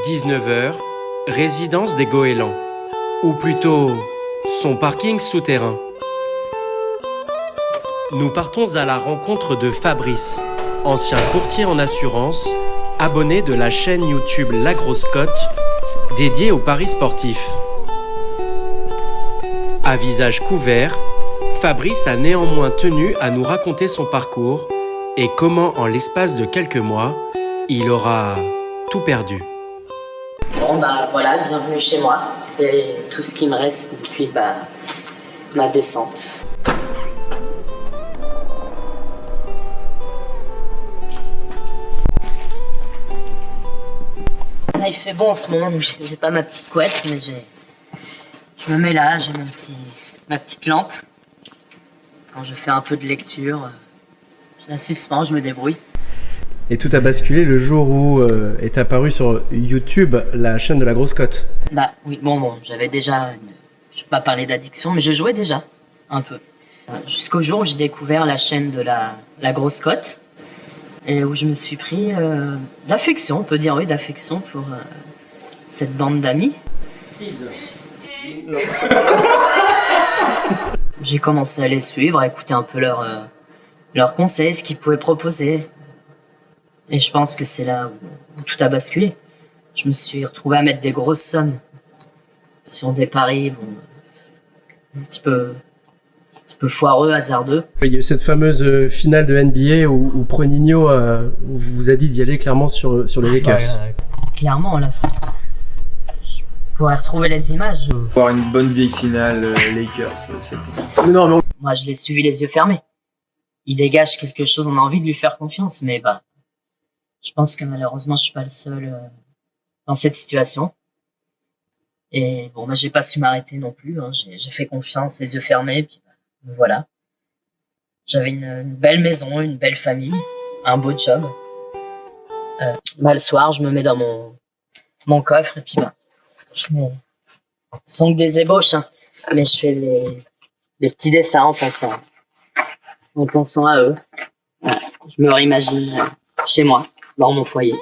19h, résidence des Goélands, ou plutôt son parking souterrain. Nous partons à la rencontre de Fabrice, ancien courtier en assurance, abonné de la chaîne YouTube La Grosse Cote, dédiée aux paris sportifs. À visage couvert, Fabrice a néanmoins tenu à nous raconter son parcours et comment, en l'espace de quelques mois, il aura tout perdu. Bon voilà, bienvenue chez moi. C'est tout ce qui me reste depuis ma descente. Là, il fait bon en ce moment, donc j'ai pas ma petite couette, mais je me mets là, j'ai ma petite lampe. Quand je fais un peu de lecture, je la suspends, je me débrouille. Et tout a basculé le jour où est apparue sur YouTube la chaîne de La Grosse Cote. Oui, bon, j'avais déjà, je vais pas parler d'addiction, mais je jouais déjà, un peu. Jusqu'au jour où j'ai découvert la chaîne de la Grosse Cote, et où je me suis pris d'affection, on peut dire oui, d'affection pour cette bande d'amis. J'ai commencé à les suivre, à écouter un peu leurs conseils, ce qu'ils pouvaient proposer. Et je pense que c'est là où tout a basculé. Je me suis retrouvé à mettre des grosses sommes sur des paris un petit peu foireux, hasardeux. Il y a eu cette fameuse finale de NBA où Pronigno vous a dit d'y aller clairement sur les Lakers. Clairement, là, je pourrais retrouver les images. Voir une bonne vieille finale Lakers, c'était... Non, mais Moi, je l'ai suivi les yeux fermés. Il dégage quelque chose, on a envie de lui faire confiance, mais je pense que malheureusement, je suis pas le seul dans cette situation. Et bon, j'ai pas su m'arrêter non plus. J'ai fait confiance, les yeux fermés, puis voilà. J'avais une belle maison, une belle famille, un beau job. Le soir, je me mets dans mon coffre et puis je me sens que des ébauches, hein. Mais je fais les petits dessins en pensant à eux. Voilà. Je me réimagine chez moi, dans mon foyer.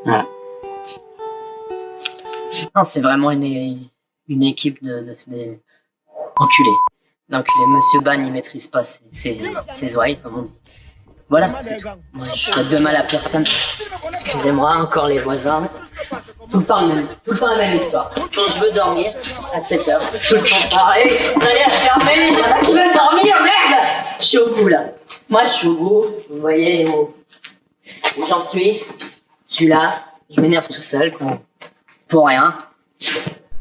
Voilà. Non, c'est vraiment une équipe d'enculés. Monsieur Ban, il maîtrise pas ses oreilles, comme on dit. Voilà, c'est tout. Moi, je souhaite de mal à personne. Excusez-moi, encore les voisins. Tout le temps la même histoire. Quand je veux dormir, à 7h, tout le temps pareil. Allez, fermez, il y en a qui veulent dormir, merde! Je suis au bout, là. Moi, je suis au bout. Vous voyez où j'en suis. Je suis là. Je m'énerve tout seul, pour rien.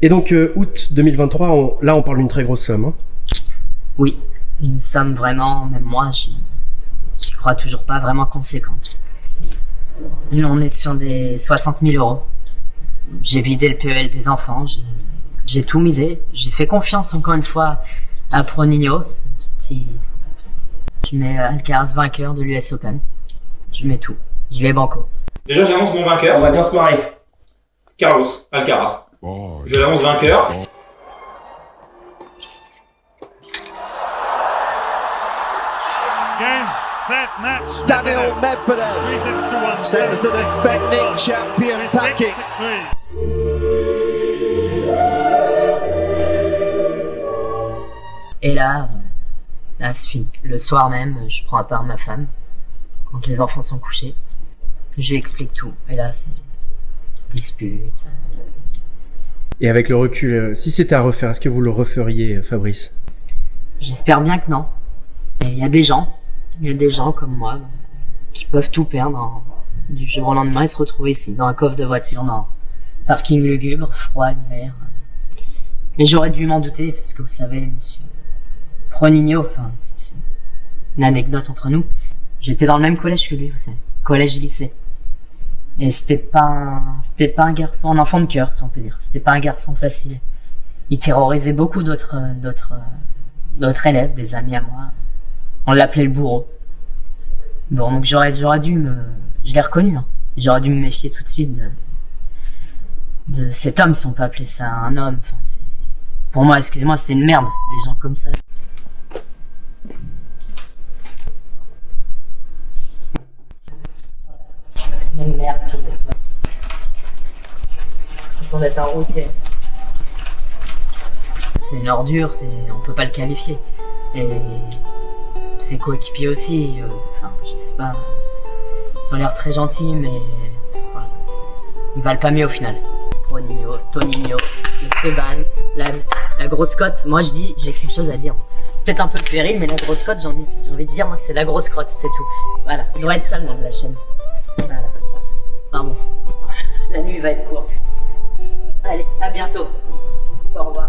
Et donc, août 2023, on parle d'une très grosse somme. Hein. Oui, une somme vraiment, même moi, j'y crois toujours pas, vraiment conséquente. Nous, on est sur des 60 000 euros. J'ai vidé le PEL des enfants, j'ai tout misé. J'ai fait confiance encore une fois à Pronigno. Je mets Alcaraz vainqueur de l'US Open. Je mets tout. Je vais banco. Déjà, j'annonce mon vainqueur. On va bien se marrer. Carlos Alcaraz. Oh, Je l'annonce vainqueur. Game, set, match. Daniel Medvedev sends the defending champion packing. Et là, c'est fini. Le soir même, je prends à part ma femme, quand les enfants sont couchés. Je lui explique tout. Et là, c'est dispute. Et avec le recul, si c'était à refaire, est-ce que vous le referiez, Fabrice? J'espère bien que non. Mais il y a des gens comme moi qui peuvent tout perdre du jour au lendemain et se retrouver ici, dans un coffre de voiture, dans un parking lugubre, froid l'hiver. Mais j'aurais dû m'en douter, parce que vous savez, monsieur Pronigno, c'est une anecdote entre nous. J'étais dans le même collège que lui, vous savez, collège-lycée. Et c'était pas un garçon, un enfant de cœur, si on peut dire. C'était pas un garçon facile. Il terrorisait beaucoup d'autres élèves, des amis à moi. On l'appelait le bourreau. Bon, donc j'aurais dû je l'ai reconnu, hein. J'aurais dû me méfier tout de suite de cet homme, si on peut appeler ça un homme. Pour moi, excusez-moi, c'est une merde, les gens comme ça. Une merde tous les soirs. l'impression d'être un routier. C'est une ordure, on peut pas le qualifier. Et ses coéquipiers aussi, enfin, je sais pas. Ils ont l'air très gentils, mais voilà, ils valent pas mieux au final. Ronigno, Toninho, le Seban, la grosse cote. Moi je dis, j'ai quelque chose à dire. Peut-être un peu puéril, mais la grosse cote, j'ai envie de dire moi que c'est la grosse crotte, c'est tout. Voilà, il doit être ça le nom de la chaîne. Voilà. Pardon. La nuit va être courte. Allez, à bientôt. Au revoir.